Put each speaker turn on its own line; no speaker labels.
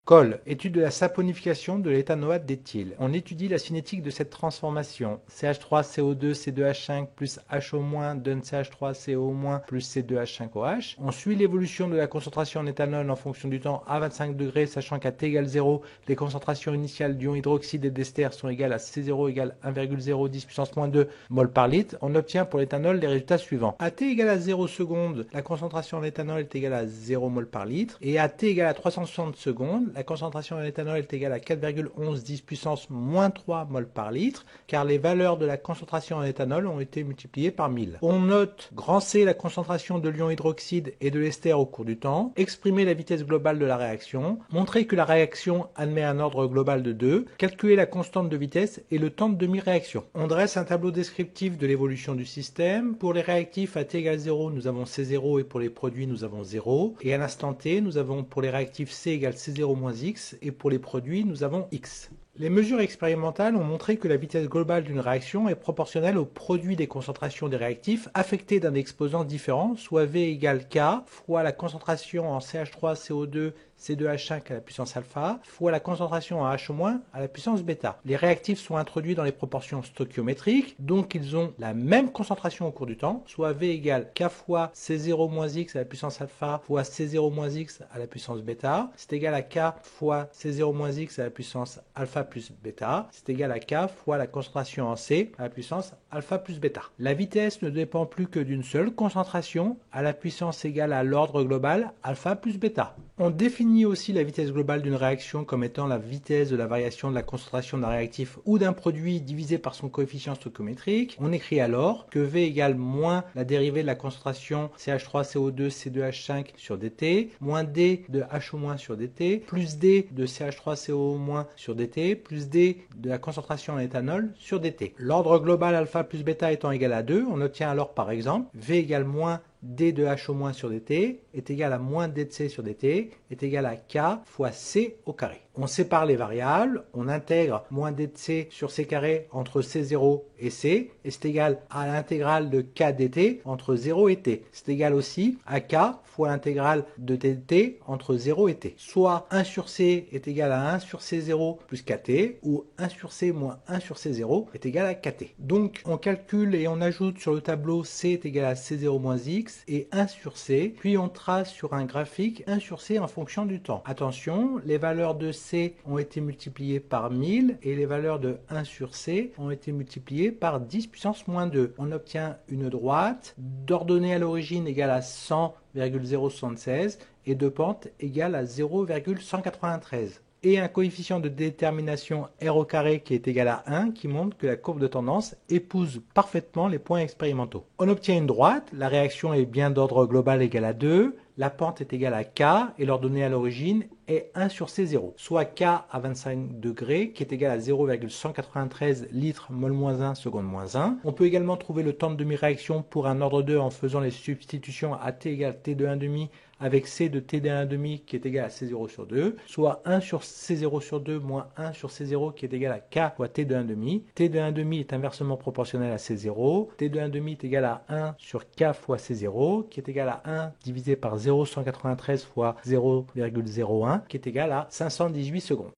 Col, étude de la saponification de l'éthanoate d'éthyle. On étudie la cinétique de cette transformation. CH3CO2 C2H5 plus HO- donne CH3CO- plus C2H5OH. On suit l'évolution de la concentration en éthanol en fonction du temps à 25 degrés, sachant qu'à T égale 0, les concentrations initiales d'ion hydroxyde et d'ester sont égales à C0 égale 1,010 puissance moins 2 mol par litre. On obtient pour l'éthanol les résultats suivants. À T égale à 0 secondes, la concentration en éthanol est égale à 0 mol par litre. Et à T égale à 360 secondes, la concentration en éthanol est égale à 4,1110 puissance moins 3 mol par litre, car les valeurs de la concentration en éthanol ont été multipliées par 1000. On note grand C la concentration de l'ion hydroxyde et de l'ester au cours du temps, exprimer la vitesse globale de la réaction, montrer que la réaction admet un ordre global de 2, calculer la constante de vitesse et le temps de demi-réaction. On dresse un tableau descriptif de l'évolution du système. Pour les réactifs à T égale 0, nous avons C0 et pour les produits, nous avons 0. Et à l'instant T, nous avons pour les réactifs C égale C0 moins X et pour les produits, nous avons X. Les mesures expérimentales ont montré que la vitesse globale d'une réaction est proportionnelle au produit des concentrations des réactifs affectés d'un exposant différent, soit V égale K fois la concentration en CH3CO2 C2H5 à la puissance alpha fois la concentration en H- à la puissance bêta. Les réactifs sont introduits dans les proportions stoichiométriques, donc ils ont la même concentration au cours du temps, soit V égale K fois C0 moins X à la puissance alpha fois C0 moins X à la puissance bêta. C'est égal à K fois C0 moins X à la puissance alpha plus bêta. C'est égal à K fois la concentration en C à la puissance alpha plus bêta. La vitesse ne dépend plus que d'une seule concentration à la puissance égale à l'ordre global alpha plus bêta. On définit aussi la vitesse globale d'une réaction comme étant la vitesse de la variation de la concentration d'un réactif ou d'un produit divisé par son coefficient stoichiométrique. On écrit alors que V égale moins la dérivée de la concentration CH3CO2 C2H5 sur dt, moins D de HO- sur dt, plus D de CH3CO- sur dt, plus D de la concentration en éthanol sur dt. L'ordre global alpha plus bêta étant égal à 2, on obtient alors par exemple V égale moins d de HO- sur dt est égal à moins d de c sur dt est égal à k fois c au carré. On sépare les variables, on intègre moins d de c sur c carré entre c0 et c, et c'est égal à l'intégrale de k dt entre 0 et t. C'est égal aussi à k fois l'intégrale de dt entre 0 et t. Soit 1 sur c est égal à 1 sur c0 plus kt, ou 1 sur c moins 1 sur c0 est égal à kt. Donc on calcule et on ajoute sur le tableau c est égal à c0 moins x et 1 sur c, puis on trace sur un graphique 1 sur c en fonction du temps. Attention, les valeurs de c ont été multipliées par 1000 et les valeurs de 1 sur c ont été multipliées par 10 puissance moins 2. On obtient une droite d'ordonnée à l'origine égale à 100,076 et de pente égale à 0,193. Et un coefficient de détermination r au carré qui est égal à 1 qui montre que la courbe de tendance épouse parfaitement les points expérimentaux. On obtient une droite, la réaction est bien d'ordre global égal à 2, la pente est égale à k et l'ordonnée à l'origine est 1 sur C0, soit k à 25 degrés qui est égal à 0,193 litres mol moins 1 seconde moins 1. On peut également trouver le temps de demi-réaction pour un ordre 2 en faisant les substitutions à t égale t de 1,5 avec c de t de 1,5 qui est égal à C0 sur 2, soit 1 sur C0 sur 2 moins 1 sur C0 qui est égal à k fois t de 1,5. T de 1,5 est inversement proportionnel à C0. T de 1,5 est égal à 1 sur k fois C0 qui est égal à 1 divisé par 0,193 fois 0,01 qui est égal à 518 secondes.